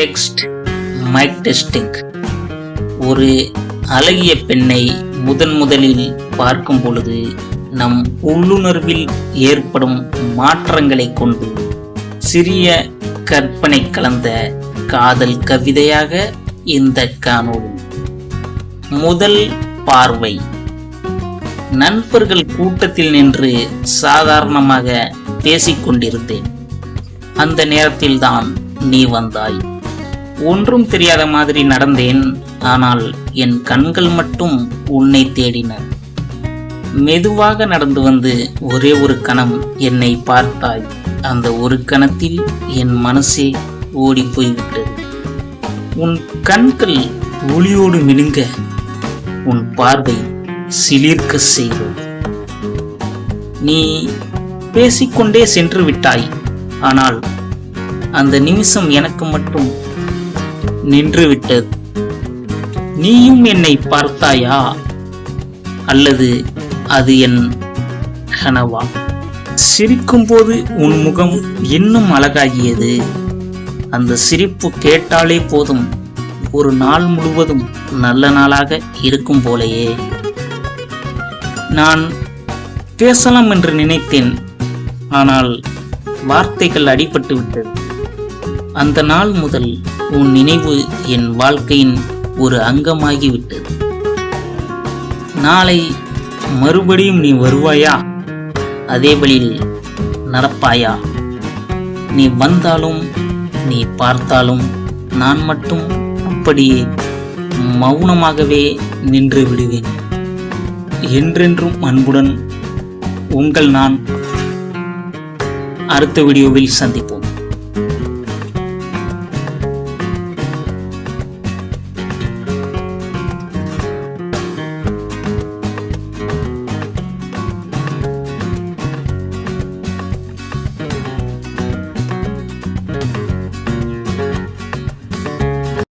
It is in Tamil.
Text mic testing. ஒரு அழகிய பெண்ணை முதலில் பார்க்கும் பொழுது நம் உள்ளுணர்வில் ஏற்படும் மாற்றங்களை கொண்டு சிறிய கற்பனை கலந்த காதல் கவிதையாக இந்த காணொளி. முதல் பார்வை. நண்பர்கள் கூட்டத்தில் நின்று சாதாரணமாக பேசிக்கொண்டிருந்தேன். அந்த நேரத்தில்தான் நீ வந்தாய். ஒன்றும் தெரியாத மாதிரி நடந்தேன். ஆனால் என் கண்கள் மட்டும் உன்னை தேடின. மெதுவாக நடந்து வந்து ஒரே ஒரு கணம் என்னை பார்த்தாய். அந்த ஒரு கணத்தில் என் மனசே ஓடி போய்விட்டது. உன் கண்கள் ஒளியோடு மினுங்க, உன் பார்வை சிலிர்க்க செய்தது. நீ பேசிக்கொண்டே சென்று விட்டாய். ஆனால் அந்த நிமிஷம் எனக்கு மட்டும் நின்று விட்டது. நீயும் என்னை பார்த்தாயா? அல்லது அது என் கனவா? சிரிக்கும் போது உன் முகம் இன்னும் அழகாகியது. அந்த சிரிப்பு கேட்டாலே போதும், ஒரு நாள் முழுவதும் நல்ல நாளாக இருக்கும் போலேயே. நான் பேசலாம் என்று நினைத்தேன். ஆனால் வார்த்தைகள் அடிபட்டு விட்டது. அந்த நாள் முதல் உன் நினைவு என் வாழ்க்கையின் ஒரு அங்கமாகிவிட்டது. நாளை மறுபடியும் நீ வருவாயா? அதே வழியில் நடப்பாயா? நீ வந்தாலும் நீ பார்த்தாலும் நான் மட்டும் அப்படியே மௌனமாகவே நின்று விடுவேன். என்றென்றும் அன்புடன் உங்கள் நான். அடுத்த வீடியோவில் சந்திப்போம்.